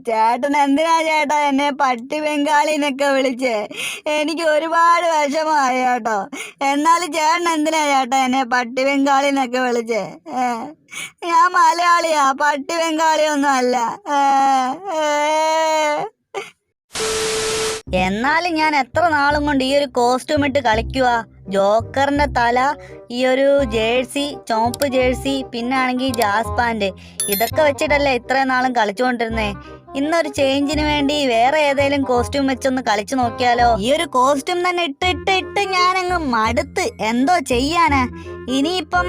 ചേട്ടൻ എന്തിനാ ചേട്ടാ എന്നെ പട്ടി ബംഗാളിന്നൊക്കെ വിളിച്ചേ? എനിക്ക് ഒരുപാട് വിഷമമായി കേട്ടോ. എന്നാലും ചേട്ടൻ എന്തിനാ ചേട്ടാ എന്നെ പട്ടി ബംഗാളിന്നൊക്കെ വിളിച്ചേ? ഞാൻ മലയാളിയാ, പട്ടി ബംഗാളിയൊന്നും അല്ല. എന്നാലും ഞാൻ എത്ര നാളും കൊണ്ട് ഈ ഒരു കോസ്റ്റ്യൂം ഇട്ട് കളിക്കുക. ജോക്കറിന്റെ തല, ഈ ഒരു ജേഴ്സി, ചോപ്പ് ജേഴ്സി, പിന്നെ ആണെങ്കിൽ ജാസ് പാൻറ്, ഇതൊക്കെ വെച്ചിട്ടല്ലേ ഇത്രയും നാളും കളിച്ചുകൊണ്ടിരുന്നേ. ഇന്നൊരു ചേഞ്ചിന് വേണ്ടി വേറെ ഏതെങ്കിലും കോസ്റ്റ്യൂം വെച്ചൊന്ന് കളിച്ചു നോക്കിയാലോ? ഈ ഒരു കോസ്റ്റ്യൂം തന്നെ ഇട്ട് ഞാനങ്ങ് മടുത്ത്. എന്തോ ചെയ്യാനാ? ഇനിയിപ്പം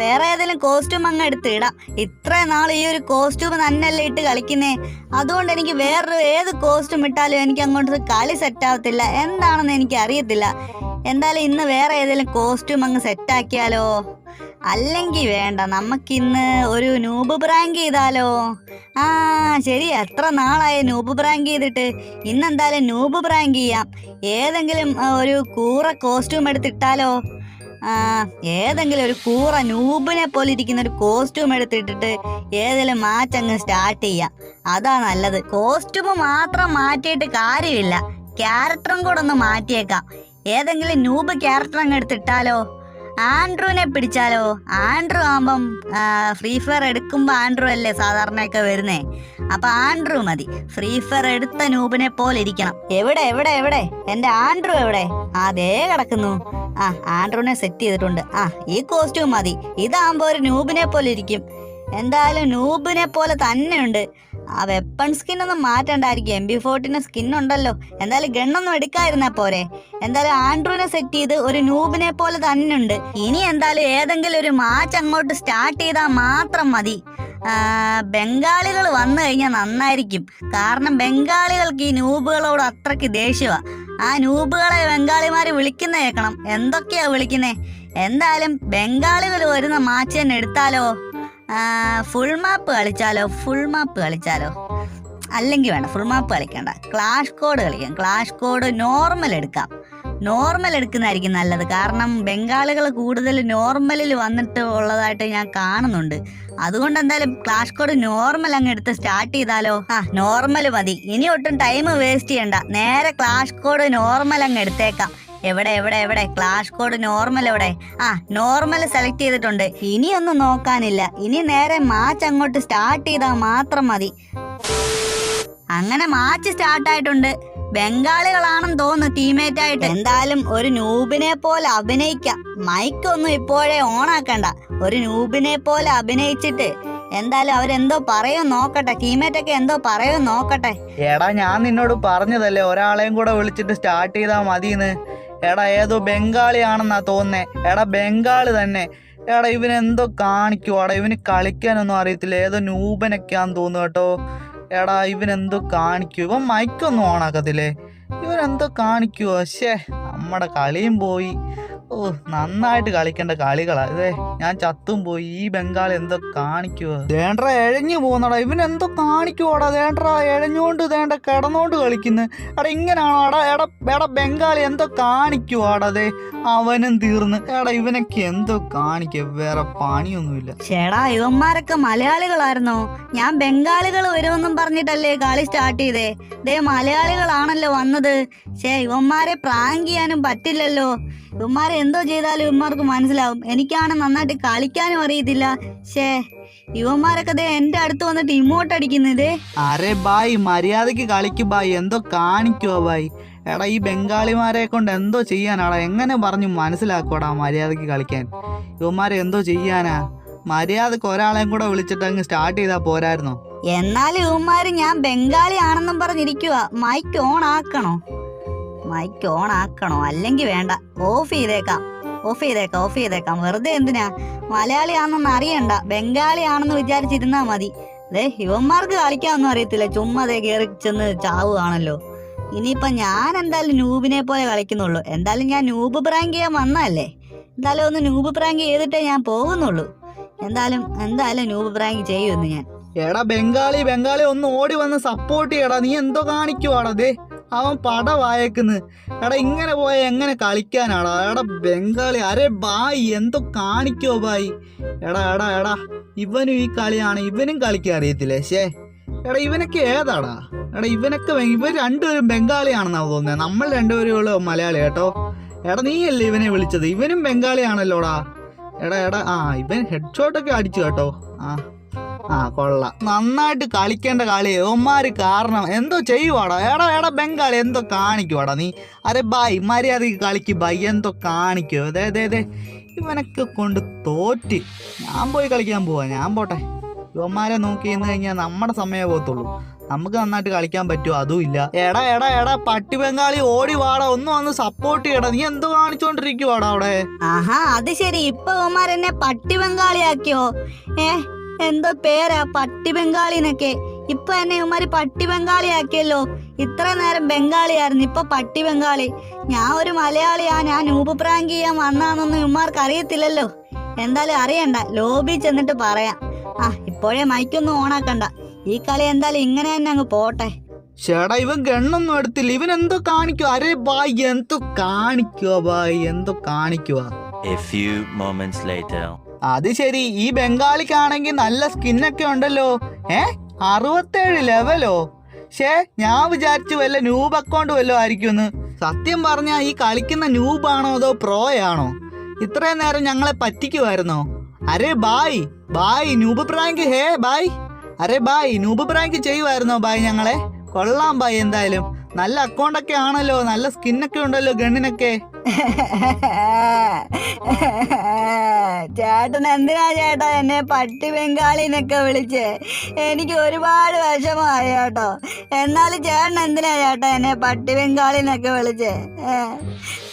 വേറെ ഏതെങ്കിലും കോസ്റ്റ്യൂം അങ്ങ് എടുത്ത് ഇടാം. ഇത്രയും നാൾ ഈ ഒരു കോസ്റ്റ്യൂം തന്നെയല്ലേ ഇട്ട് കളിക്കുന്നേ. അതുകൊണ്ട് എനിക്ക് വേറൊരു ഏത് കോസ്റ്റ്യൂം ഇട്ടാലും എനിക്ക് അങ്ങോട്ട് കളി സെറ്റ് ആവത്തില്ല. എന്താണെന്ന് എനിക്ക് അറിയത്തില്ല. എന്തായാലും ഇന്ന് വേറെ ഏതെങ്കിലും കോസ്റ്റ്യൂം അങ്ങ് സെറ്റാക്കിയാലോ? അല്ലെങ്കിൽ വേണ്ട, നമുക്കിന്ന് ഒരു നൂബ് പ്രാങ്ക് ചെയ്താലോ? ശരി, എത്ര നാളായി നൂബ് പ്രാങ്ക് ചെയ്തിട്ട്. ഇന്നെന്തായാലും നൂബ് പ്രാങ്ക് ചെയ്യാം. ഏതെങ്കിലും ഒരു കൂറ കോസ്റ്റ്യൂം എടുത്തിട്ടാലോ? ഏതെങ്കിലും ഒരു കൂറ നൂബിനെ പോലെ ഇരിക്കുന്ന ഒരു കോസ്റ്റ്യൂം എടുത്തിട്ടിട്ട് ഏതെങ്കിലും മാറ്റങ്ങ് സ്റ്റാർട്ട് ചെയ്യാം. അതാ നല്ലത്. കോസ്റ്റ്യൂം മാത്രം മാറ്റിയിട്ട് കാര്യമില്ല, ക്യാരക്ടറും കൂടെ ഒന്ന് മാറ്റിയേക്കാം. ഏതെങ്കിലും നൂബ് ക്യാരക്ടർ അങ്ങ് എടുത്തിട്ടാലോ? ആൻഡ്രൂവിനെ പിടിച്ചാലോ? ആൻഡ്രൂ ആകുമ്പം ഫ്രീ ഫയർ എടുക്കുമ്പോൾ ആൻഡ്രൂ അല്ലേ സാധാരണയൊക്കെ വരുന്നേ. അപ്പൊ ആൻഡ്രൂ മതി. ഫ്രീ ഫയർ എടുത്ത നൂബിനെ പോലെ ഇരിക്കണം. എവിടെ എവിടെ എവിടെ എന്റെ ആൻഡ്രൂ എവിടെ? അതേ കിടക്കുന്നു. ആൻഡ്രൂവിനെ സെറ്റ് ചെയ്തിട്ടുണ്ട്. ഈ കോസ്റ്റ്യൂം മതി. ഇതാകുമ്പോ ഒരു നൂബിനെ പോലെ ഇരിക്കും. എന്തായാലും നൂബിനെ പോലെ തന്നെയുണ്ട്. വെപ്പൺ സ്കിന്നൊന്നും മാറ്റണ്ടായിരിക്കും. MP40 സ്കിൻ ഉണ്ടല്ലോ. എന്തായാലും ഗണ്ണൊന്നും എടുക്കാതിരുന്നാ പോരെ. എന്തായാലും ആൻഡ്രൂവിനെ സെറ്റ് ചെയ്ത് ഒരു നൂബിനെ പോലെ തന്നെയുണ്ട്. ഇനി എന്തായാലും ഏതെങ്കിലും ഒരു മാച്ച് അങ്ങോട്ട് സ്റ്റാർട്ട് ചെയ്താൽ മാത്രം മതി. ബംഗാളികൾ വന്നു കഴിഞ്ഞാൽ നന്നായിരിക്കും. കാരണം ബംഗാളികൾക്ക് ഈ നൂബുകളോട് അത്രയ്ക്ക് ദേഷ്യമാണ്. ആ നൂബുകളെ ബംഗാളിമാര് വിളിക്കുന്ന കേൾക്കണം. എന്തൊക്കെയാ വിളിക്കുന്നേ? എന്തായാലും ബംഗാളികൾ വരുന്ന മാച്ച് തന്നെ എടുത്താലോ? ഫുൾ മാപ്പ് കളിച്ചാലോ? അല്ലെങ്കിൽ വേണ്ട, ഫുൾ മാപ്പ് കളിക്കണ്ട. ക്ലാഷ് കോഡ് കളിക്കാം. ക്ലാഷ് കോഡ് നോർമൽ എടുക്കാം. നോർമൽ എടുക്കുന്നതായിരിക്കും നല്ലത്. കാരണം ബംഗാളികൾ കൂടുതൽ നോർമലിൽ വന്നിട്ട് ഉള്ളതായിട്ട് ഞാൻ കാണുന്നുണ്ട്. അതുകൊണ്ട് എന്തായാലും ക്ലാഷ് കോഡ് നോർമൽ അങ്ങ് എടുത്ത് സ്റ്റാർട്ട് ചെയ്താലോ? നോർമൽ മതി. ഇനി ഒട്ടും ടൈം വേസ്റ്റ് ചെയ്യണ്ട. നേരെ ക്ലാഷ് കോഡ് നോർമൽ അങ്ങ് എടുത്തേക്കാം. എവിടെ ക്ലാഷ് കോഡ് നോർമൽ എവിടെ? നോർമൽ സെലക്ട് ചെയ്തിട്ടുണ്ട്. ഇനിയൊന്നും നോക്കാനില്ല. ഇനി നേരെ മാച്ച് അങ്ങോട്ട് സ്റ്റാർട്ട് ചെയ്താൽ മാത്രം മതി. അങ്ങനെ മാച്ച് സ്റ്റാർട്ടായിട്ടുണ്ട്. ബംഗാളികളാണെന്ന് തോന്നുന്നു ടീമേറ്റ് ആയിട്ട്. എന്തായാലും ഒരു നൂബിനെ പോലെ അഭിനയിക്കാം. മൈക്കൊന്നും ഇപ്പോഴേ ഓണാക്കണ്ട. ഒരു നൂബിനെ പോലെ അഭിനയിച്ചിട്ട് എന്തായാലും അവരെന്തോ പറയോ നോക്കട്ടെ. ടീമേറ്റ് ഒക്കെ എന്തോ പറയോ നോക്കട്ടെ. എടാ, ഞാൻ നിന്നോട് പറഞ്ഞതല്ലേ ഒരാളെയും കൂടെ വിളിച്ചിട്ട് സ്റ്റാർട്ട് ചെയ്താ മതിന്ന്. എടാ, ഏതോ ബംഗാളി ആണെന്നാ തോന്നുന്നേ. എടാ, ബംഗാളി തന്നെ. എടാ, ഇവനെന്തോ കാണിക്കുവാടാ. ഇവന് കളിക്കാനൊന്നും അറിയത്തില്ല. ഏതോ നൂബനൊക്കെയാന്ന് തോന്നുന്നു കേട്ടോ. എടാ, ഇവനെന്തോ കാണിക്കൂ. ഇവൻ മൈക്കൊന്നും ഓണാക്കത്തില്ലേ? ഇവനെന്തോ കാണിക്കുവോ? നമ്മുടെ കളിയും പോയി. നന്നായിട്ട് കളിക്കേണ്ട കളികളാ ഇതേ. ഞാൻ ചത്തും പോയി. ഈ ബംഗാളി എന്തോ കാണിക്കുവോ? ദേണ്ട്ര എഴഞ്ഞു പോകുന്നടാ. ഇവനെന്തോ കാണിക്കുവാടാ. ദേണ്ട്ര എഴഞ്ഞോണ്ട് ദേണ്ട കിടന്നോണ്ട് കളിക്കുന്നു. എടാ, ഇങ്ങനാണോടാ? എടാ ബംഗാളി എന്തോ കാണിക്കുവാടാ. അതെ, അവനും തീർന്ന്. എടാ, ഇവനൊക്കെ എന്തോ കാണിക്കുക. വേറെ പണിയൊന്നുമില്ല. ചേടാ, ഇവന്മാരൊക്കെ മലയാളികളായിരുന്നോ? ഞാൻ ബംഗാളികൾ വരുമെന്നും പറഞ്ഞിട്ടല്ലേ കളി സ്റ്റാർട്ട് ചെയ്തേ. ദേ, മലയാളികളാണല്ലോ വന്നത്. ഇവന്മാരെ പ്രാങ്ക് ചെയ്യാനും പറ്റില്ലല്ലോ. ഇവന്മാരെ എന്തോ ചെയ്താലും ഇവന്മാർക്ക് മനസ്സിലാവും. എനിക്കാണ് നന്നായിട്ട് കളിക്കാനും അറിയത്തില്ല. ഇവന്മാരൊക്കെ ദേ എന്റെ അടുത്ത് വന്നിട്ട് ഇമോട്ട് അടിക്കുന്നത്. അരെ ബായ്, മര്യാദക്ക് കളിക്കു ബായ്. എന്തോ കാണിക്കുവോ ബായ്? എടാ, ഈ ബംഗാളിമാരെ കൊണ്ട് എന്തോ ചെയ്യാനാടാ? എങ്ങനെ പറഞ്ഞു മനസ്സിലാക്കോടാ മര്യാദക്ക് കളിക്കാൻ? ഇവന്മാരെ എന്തോ ചെയ്യാനാ? മര്യാദക്ക് ഒരാളെയും കൂടെ വിളിച്ചിട്ട് അങ്ങ് സ്റ്റാർട്ട് ചെയ്താ പോരായിരുന്നോ? എന്നാലും ഇവന്മാര് ഞാൻ ബംഗാളി ആണെന്നും പറഞ്ഞിരിക്കുക. മൈക്ക് ഓൺ ആക്കണോ? അല്ലെങ്കിൽ വേണ്ട, ഓഫ് ചെയ്തേക്കാം. വെറുതെ എന്തിനാ? മലയാളി ആണെന്ന് അറിയണ്ട, ബംഗാളി ആണെന്ന് വിചാരിച്ചിരുന്നാ മതി. ഇവന്മാർക്ക് കളിക്കാനൊന്നും അറിയത്തില്ല. ചുമ്മാ കയറി ചെന്ന് ചാവുകയാണല്ലോ. ഇനിയിപ്പൊ ഞാൻ എന്തായാലും നൂബിനെ പോലെ കളിക്കുന്നുള്ളൂ. എന്തായാലും ഞാൻ നൂബ് പ്രാങ്ക് ചെയ്യാൻ വന്നല്ലേ. എന്തായാലും ഒന്ന് നൂബ് പ്രാങ്ക് ചെയ്തിട്ടേ ഞാൻ പോകുന്നുള്ളൂ. എന്തായാലും നൂബ് പ്രാങ്ക് ചെയ്യുമെന്ന് ഞാൻ. എടാ, ബംഗാളി ഒന്ന് ഓടി വന്ന് സപ്പോർട്ട് ചെയ്യടാ. നീ എന്തോ കാണിക്കുവാടാ? ദേ, അവൻ പട വായക്കുന്ന്. എടാ ഇങ്ങനെ പോയ എങ്ങനെ കളിക്കാനാടാ? എടാ ബംഗാളി, അരെ ബായ് എന്തോ കാണിക്കോ ബായ്. എടാ ഇവനും ഈ കളിയാണ്, ഇവനും കളിക്കാൻ അറിയത്തില്ലേ? എടാ ഇവനൊക്കെ ഏതാടാ? എടാ ഇവർ രണ്ടുപേരും ബംഗാളിയാണെന്നാ തോന്നുന്നത്. നമ്മൾ രണ്ടുപേരും മലയാളി കേട്ടോ. എടാ നീയല്ലേ ഇവനെ വിളിച്ചത്? ഇവനും ബംഗാളിയാണല്ലോടാ. എടാ ഇവൻ ഹെഡ് ഷോട്ടൊക്കെ അടിച്ചു കേട്ടോ. കൊള്ളാം, നന്നായിട്ട് കളിക്കേണ്ട കളി ഒമാര് കാരണം എന്തോ ചെയ്യുവാടാ. എടാ ബംഗാളി എന്തോ കാണിക്കുവാടാ നീ. അരെ ബായ് മര്യാദക്ക് കളിക്ക് ബായ്, എന്തോ കാണിക്കോ. അതെ ഇവനൊക്കെ കൊണ്ട് തോറ്റ് ഞാൻ പോയി കളിക്കാൻ പോവാ. ഞാൻ പോട്ടെ. യുവന്മാരെ നോക്കി നിന്ന് കഴിഞ്ഞാൽ നമ്മുടെ സമയമേ പോകത്തുള്ളൂ. നമുക്ക് നന്നായിട്ട് കളിക്കാൻ പറ്റുമോ? അതും ഇല്ല. എടാ പട്ടി ബംഗാളി ഓടി വാടാ, ഒന്ന് വന്ന് സപ്പോർട്ട് ചെയ്യടാ. നീ എന്തോ കാണിച്ചോണ്ടിരിക്കുവാടാ അവിടെ? ആഹാ, അത് ശരി. ഇപ്പൊ ഉമാരെന്നെ പട്ടി ബംഗാളിയാക്കിയോ? എന്തോ പേരാ പട്ടി ബംഗാളിന്നൊക്കെ. ഇപ്പൊ എന്നെ ഉമാര് പട്ടി ബംഗാളിയാക്കിയല്ലോ. ഇത്ര നേരം ബംഗാളിയായിരുന്നു, ഇപ്പൊ പട്ടി ബംഗാളി. ഞാൻ ഒരു മലയാളിയാ, ഞാൻ നൂബ് പ്രാങ്ക് ചെയ്യാൻ വന്നാന്നൊന്നും ഉമ്മാർക്ക് അറിയത്തില്ലല്ലോ. എന്തായാലും അറിയണ്ട, ലോബി ചെന്നിട്ട് പറയാം. ഇപ്പോഴേ മൈക്കൊന്നും ഓണാക്കണ്ട. ഈ കളി എന്തായാലും ഇങ്ങനെ തന്നെ അങ്ങ് പോട്ടെ. ചേട്ടാ ഇവൻ ഗണ്ണൊന്നും എടുത്തില്ല. ഇവൻ എന്തോ കാണിക്കുവോ? അരെ ബായ് എന്തോ കാണിക്കുവോ ബായ്, എന്തോ കാണിക്കുവാ. അത് ശരി, ഈ ബംഗാളിക്കാണെങ്കിൽ നല്ല സ്കിന്നൊക്കെ ഉണ്ടല്ലോ. 67 ലെവലോ? ഞാൻ വിചാരിച്ചു വല്ല ന്യൂബ് അക്കൗണ്ട് വല്ലോ ആയിരിക്കുമെന്ന്. സത്യം പറഞ്ഞാ ഈ കളിക്കുന്ന ന്യൂബാണോ അതോ പ്രോയാണോ? ഇത്രയും നേരം ഞങ്ങളെ പറ്റിക്കുമായിരുന്നോ? അരെ ബായ് ന്യൂബ് പ്രാങ്ക് ബായ്. അരെ ബായ് നൂബ് പ്രാങ്ക് ചെയ്യുമായിരുന്നോ ബായ് ഞങ്ങളെ? കൊള്ളാം ബായ്, എന്തായാലും നല്ല അക്കൗണ്ടൊക്കെ ആണല്ലോ, നല്ല സ്കിന്നൊക്കെ ഉണ്ടല്ലോ ഗണ്ണിനൊക്കെ. ചേട്ടൻ എന്തിനാ ചേട്ടാ എന്നെ പട്ടി ബംഗാളിന്നൊക്കെ വിളിച്ചേ? എനിക്ക് ഒരുപാട് വിഷമമായി കേട്ടോ. എന്നാലും ചേട്ടൻ എന്തിനാ ചേട്ടാ എന്നെ പട്ടി ബംഗാളിന്നൊക്കെ വിളിച്ചേ?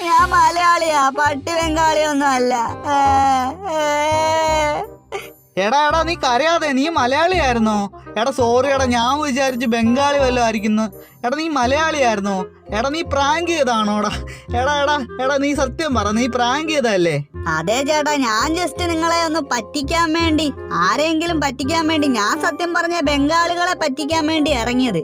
ഞാൻ മലയാളിയാ, പട്ടി ബംഗാളിയൊന്നും അല്ല. എടാ നീ കരയാതെ, നീ മലയാളിയായിരുന്നോ? സോറി ഞാൻ വിചാരിച്ച് ബംഗാളി വല്ലതും ആയിരിക്കുന്നു. നീ മലയാളിയായിരുന്നോ? നീ പ്രാങ്ക് ചെയ്താണോടാ? എടാ നീ സത്യം പറ, നീ പ്രാങ്ക് ചെയ്തല്ലേ? അതെ ചേട്ടാ, ഞാൻ ജസ്റ്റ് നിങ്ങളെ ഒന്ന് പറ്റിക്കാൻ വേണ്ടി, ആരെങ്കിലും പറ്റിക്കാൻ വേണ്ടി, ഞാൻ സത്യം പറഞ്ഞ ബംഗാളികളെ പറ്റിക്കാൻ വേണ്ടി ഇറങ്ങിയത്.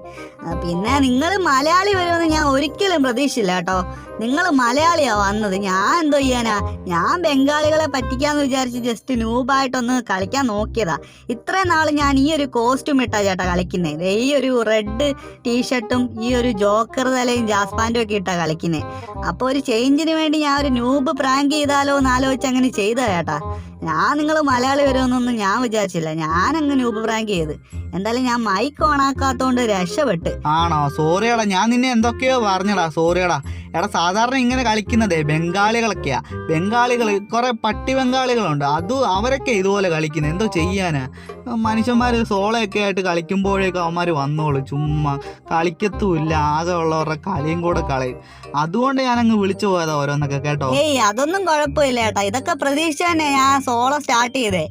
പിന്നെ നിങ്ങൾ മലയാളി വരുമെന്ന് ഞാൻ ഒരിക്കലും പ്രതീക്ഷിച്ചില്ല കേട്ടോ. നിങ്ങൾ മലയാളിയാ വന്നത്. ഞാൻ എന്തോ ചെയ്യാനാ, ഞാൻ ബംഗാളികളെ പറ്റിക്കാന്ന് വിചാരിച്ച് ജസ്റ്റ് ന്യൂബായിട്ടൊന്ന് കളിക്കാൻ നോക്കിയതാ. ഇത്രയും നാൾ ഞാൻ ഈ ഒരു കോസ്റ്റ്യൂം ഇട്ടാ ചേട്ടാ കളിക്കുന്നത്. ഈ ഒരു റെഡ് ടീഷർട്ടും ഈ ഒരു ജോക്കർ തലയും ജാസ്പാൻറ്റും ഒക്കെ ഇട്ടാ കളിക്കുന്നത്. അപ്പോൾ ഒരു ചേഞ്ചിന് വേണ്ടി ഞാൻ ഒരു ന്യൂബ് പ്രാങ്ക് ചെയ്താലോ എന്ന് ആലോചിച്ച് അങ്ങനെ ചെയ്താ ചേട്ടാ. ഞാൻ നിങ്ങൾ മലയാളി വരുമെന്നൊന്നും ഞാൻ വിചാരിച്ചില്ല. ഞാനങ്ങ് ന്യൂബ് പ്രാങ്ക് ചെയ്ത്. എന്തായാലും ഞാൻ മൈക്ക് ഓണാക്കാത്തോണ്ട് രക്ഷപ്പെട്ട്. ആണോ? സോറിയടാ, ഞാൻ നിന്നെ എന്തൊക്കെയോ പറഞ്ഞടാ. സോറിയടാ. സാധാരണ ഇങ്ങനെ കളിക്കുന്നതേ ബംഗാളികളൊക്കെയാ. ബംഗാളികൾ കുറെ പട്ടി ബംഗാളികളുണ്ട്, അവരൊക്കെ ഇതുപോലെ കളിക്കുന്നത്. എന്തോ ചെയ്യാനാ? മനുഷ്യന്മാർ സോളയൊക്കെ ആയിട്ട് കളിക്കുമ്പോഴേക്കും അവന്മാർ വന്നോളൂ. ചുമ്മാ കളിക്കത്തുമില്ല, ആകെ ഉള്ളവരുടെ കളിയും കൂടെ കളയും. അതുകൊണ്ട് ഞാനങ്ങ് വിളിച്ചു പോയതാ ഓരോന്നൊക്കെ കേട്ടോ. അതൊന്നും കുഴപ്പമില്ല ചേട്ടാ. ഇതൊക്കെ പ്രതീക്ഷ തന്നെ ഞാൻ സോളോ സ്റ്റാർട്ട് ചെയ്തേ.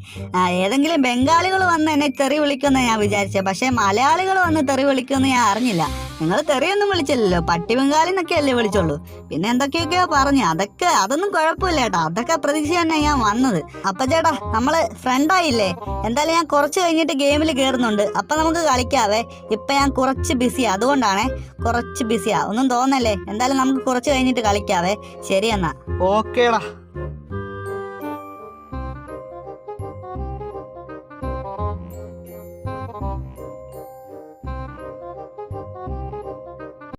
ഏതെങ്കിലും ബംഗാളികൾ വന്ന് എന്നെ തെറി വിളിക്കുമെന്ന് ഞാൻ വിചാരിച്ചത്. പക്ഷെ മലയാളികൾ വന്ന് തെറി വിളിക്കുമെന്ന് ഞാൻ അറിഞ്ഞില്ല. നിങ്ങൾ തെറിയൊന്നും വിളിച്ചില്ലല്ലോ, പട്ടി ബംഗാളി എന്നൊക്കെ അല്ലേ വിളിച്ചോളൂ. പിന്നെ എന്തൊക്കെയൊക്കെയോ പറഞ്ഞു. അതൊന്നും കുഴപ്പമില്ല ചേട്ടാ. അതൊക്കെ പ്രതീക്ഷ തന്നെ ഞാൻ വന്നത്. അപ്പൊ ചേട്ടാ നമ്മള് ഫ്രണ്ടായില്ലേ? എന്തായാലും ഞാൻ കുറച്ച് കഴിഞ്ഞിട്ട് ഗെയിമിൽ കയറുന്നുണ്ട്. അപ്പൊ നമുക്ക് കളിക്കാവേ. ഇപ്പൊ ഞാൻ കുറച്ച് ബിസിയാ, അതുകൊണ്ടാണേ. കുറച്ച് ബിസിയാ, ഒന്നും തോന്നല്ലേ. എന്തായാലും നമുക്ക് കുറച്ച് കഴിഞ്ഞിട്ട് കളിക്കാവേ. ശരി എന്നാ. ഓക്കേടാ.